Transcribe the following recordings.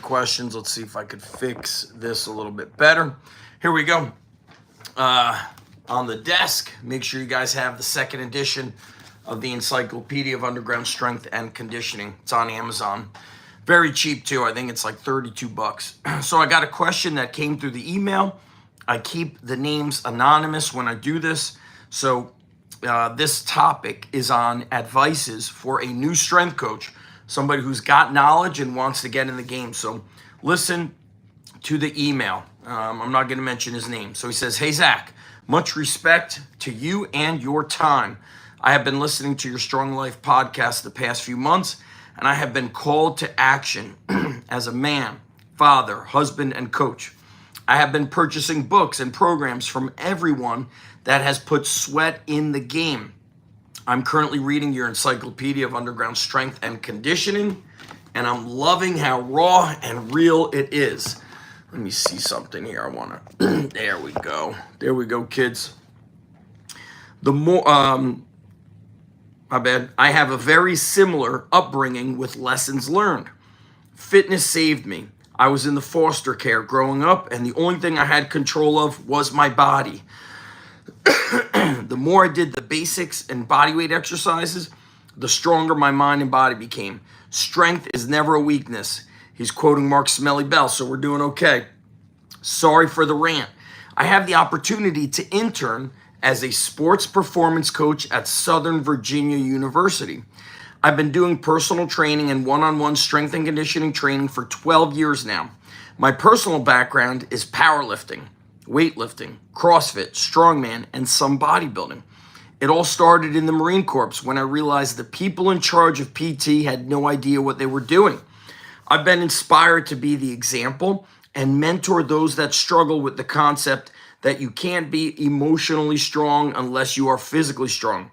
questions. Let's see if I could fix this a little bit better. Here we go. On the desk, make sure you guys have the second edition of the Encyclopedia of Underground Strength and Conditioning. It's on Amazon. Very cheap too. I think it's like 32 bucks. So I got a question that came through the email. I keep the names anonymous when I do this. So this topic is on advices for a new strength coach, somebody who's got knowledge and wants to get in the game. So listen to the email. I'm not going to mention his name. So he says, "Hey, Zach, much respect to you and your time. I have been listening to your Strong Life podcast the past few months, and I have been called to action as a man, father, husband, and coach. I have been purchasing books and programs from everyone that has put sweat in the game. I'm currently reading your Encyclopedia of Underground Strength and Conditioning, and I'm loving how raw and real it is." Let me see something here. I want to, there we go. There we go, kids. The more, my bad. I have a very similar upbringing with lessons learned. Fitness saved me. I was in the foster care growing up, and the only thing I had control of was my body. The more I did the basics and bodyweight exercises, the stronger my mind and body became. Strength is never a weakness. He's quoting Mark Smelly Bell, so we're doing okay. Sorry for the rant. I have the opportunity to intern as a sports performance coach at Southern Virginia University. I've been doing personal training and one-on-one strength and conditioning training for 12 years now. My personal background is powerlifting, weightlifting, CrossFit, strongman, and some bodybuilding. It all started in the Marine Corps when I realized the people in charge of PT had no idea what they were doing. I've been inspired to be the example and mentor those that struggle with the concept that you can't be emotionally strong unless you are physically strong.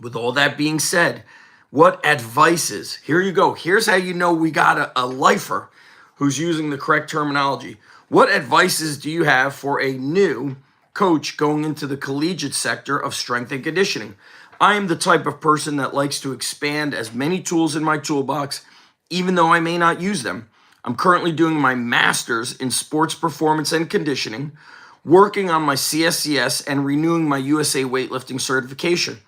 With all that being said, what advices? Here you go. Here's how you know we got a lifer who's using the correct terminology. What advices do you have for a new coach going into the collegiate sector of strength and conditioning? I am the type of person that likes to expand as many tools in my toolbox, even though I may not use them. I'm currently doing my master's in sports performance and conditioning, working on my CSCS, and renewing my USA weightlifting certification.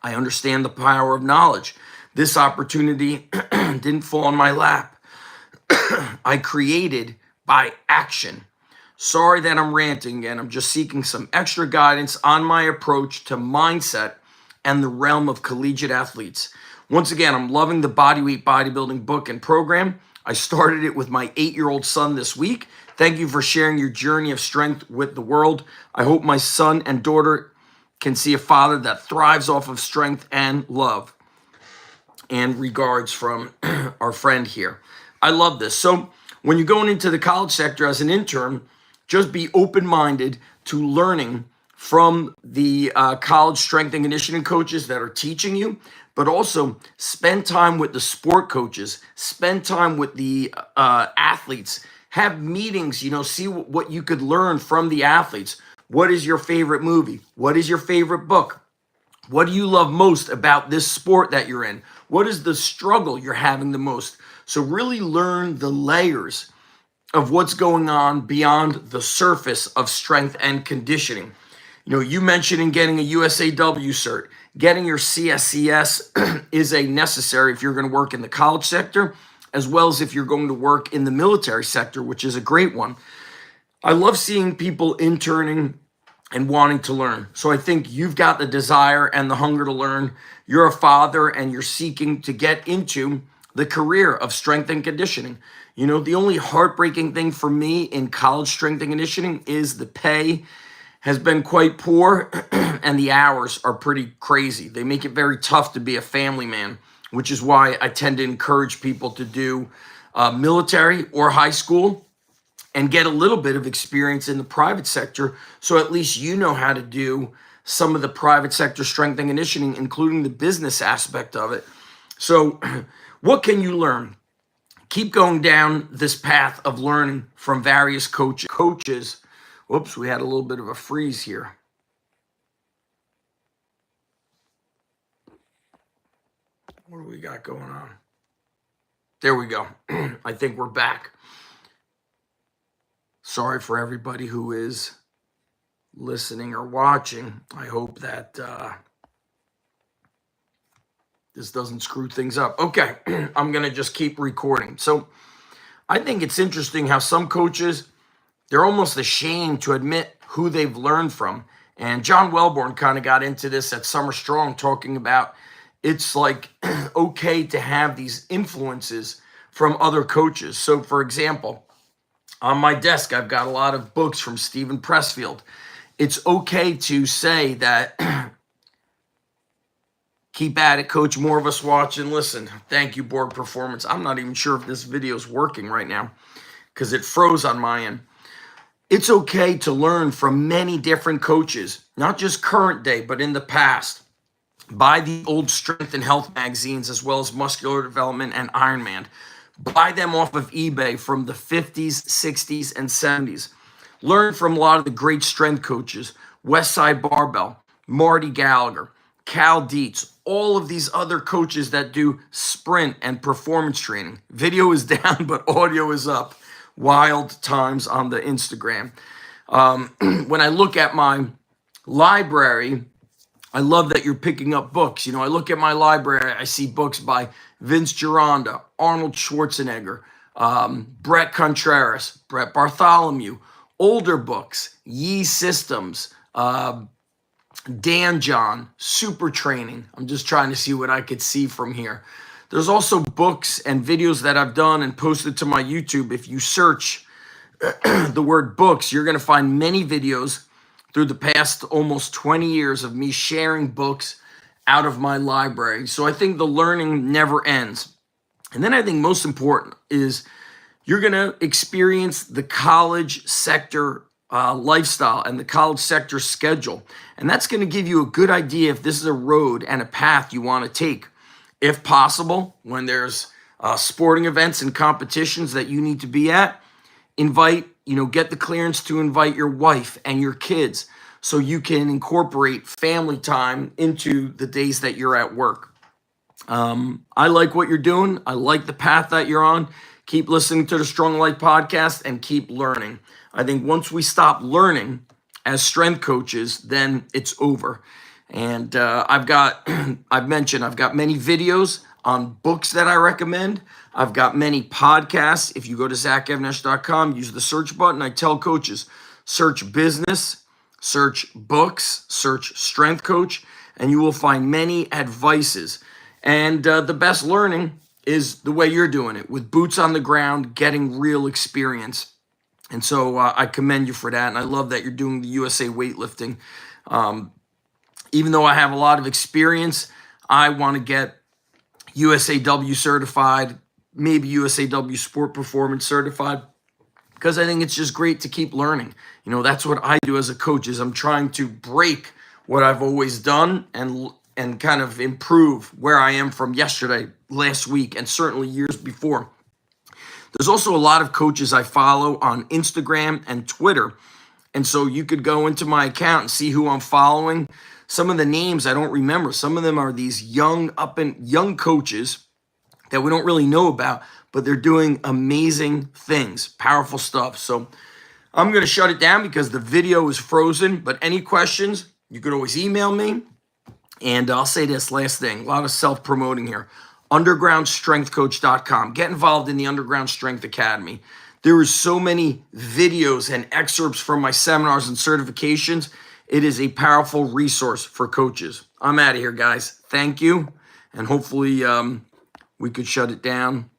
I understand the power of knowledge. This opportunity didn't fall in my lap. I created by action. Sorry that I'm ranting again. I'm just seeking some extra guidance on my approach to mindset and the realm of collegiate athletes. Once again, I'm loving the Bodyweight Bodybuilding book and program. I started it with my 8-year-old son this week. Thank you for sharing your journey of strength with the world. I hope my son and daughter can see a father that thrives off of strength and love. And regards from our friend here. I love this. So when you're going into the college sector as an intern, just be open-minded to learning from the college strength and conditioning coaches that are teaching you, but also spend time with the sport coaches, spend time with the athletes, have meetings, see what you could learn from the athletes. What is your favorite movie? What is your favorite book? What do you love most about this sport that you're in? What is the struggle you're having the most? So really learn the layers of what's going on beyond the surface of strength and conditioning. You mentioned in getting a USAW cert, getting your CSCS is a necessary if you're going to work in the college sector, as well as if you're going to work in the military sector, which is a great one. I love seeing people interning and wanting to learn. So I think you've got the desire and the hunger to learn. You're a father and you're seeking to get into the career of strength and conditioning. The only heartbreaking thing for me in college strength and conditioning is the pay has been quite poor and the hours are pretty crazy. They make it very tough to be a family man, which is why I tend to encourage people to do military or high school and get a little bit of experience in the private sector, so at least you know how to do some of the private sector strength and conditioning, including the business aspect of it. So what can you learn? Keep going down this path of learning from various coaches. Whoops, we had a little bit of a freeze here. What do we got going on? There we go. I think we're back. Sorry for everybody who is listening or watching. I hope that this doesn't screw things up. Okay, I'm going to just keep recording. So I think it's interesting how some coaches, they're almost ashamed to admit who they've learned from. And John Welborn kind of got into this at Summer Strong, talking about it's like okay to have these influences from other coaches. So for example, on my desk, I've got a lot of books from Stephen Pressfield. It's okay to say that, keep at it, coach. More of us watch and listen. Thank you, Board Performance. I'm not even sure if this video is working right now because it froze on my end. It's okay to learn from many different coaches, not just current day, but in the past. Buy the old Strength and Health magazines as well as Muscular Development and Ironman. Buy them off of eBay from the 50s, 60s, and 70s. Learn from a lot of the great strength coaches, Westside Barbell, Marty Gallagher, Cal Dietz, all of these other coaches that do sprint and performance training. Video is down, but audio is up. Wild times on the Instagram. When I look at my library, I love that you're picking up books. You know, I look at my library, I see books by Vince Gironda, Arnold Schwarzenegger, Brett Contreras, Brett Bartholomew, older books, Yi Systems, Dan John, Super Training. I'm just trying to see what I could see from here. There's also books and videos that I've done and posted to my YouTube. If you search the word books, you're going to find many videos through the past almost 20 years of me sharing books out of my library. So I think the learning never ends. And then I think most important is you're going to experience the college sector lifestyle and the college sector schedule. And that's going to give you a good idea if this is a road and a path you want to take. If possible, when there's sporting events and competitions that you need to be at, get the clearance to invite your wife and your kids so you can incorporate family time into the days that you're at work. I like what you're doing. I like the path that you're on. Keep listening to the Strong Life podcast and keep learning. I think once we stop learning as strength coaches, then it's over. And I've got many videos on books that I recommend. I've got many podcasts. If you go to zachevnesh.com, use the search button. I tell coaches, search business, search books, search strength coach, and you will find many advices. And the best learning is the way you're doing it, with boots on the ground, getting real experience. And so I commend you for that. And I love that you're doing the USA weightlifting. Even though I have a lot of experience, I want to get USAW certified, maybe USAW Sport Performance certified, because I think it's just great to keep learning. You know, that's what I do as a coach, is I'm trying to break what I've always done and kind of improve where I am from yesterday, last week, and certainly years before. There's also a lot of coaches I follow on Instagram and Twitter. And so you could go into my account and see who I'm following. Some of the names I don't remember. Some of them are these young coaches that we don't really know about, but they're doing amazing things, powerful stuff. So I'm going to shut it down because the video is frozen. But any questions, you could always email me. And I'll say this last thing, a lot of self-promoting here. undergroundstrengthcoach.com. Get involved in the Underground Strength Academy. There is so many videos and excerpts from my seminars and certifications. It is a powerful resource for coaches. I'm out of here, guys. Thank you. And hopefully we could shut it down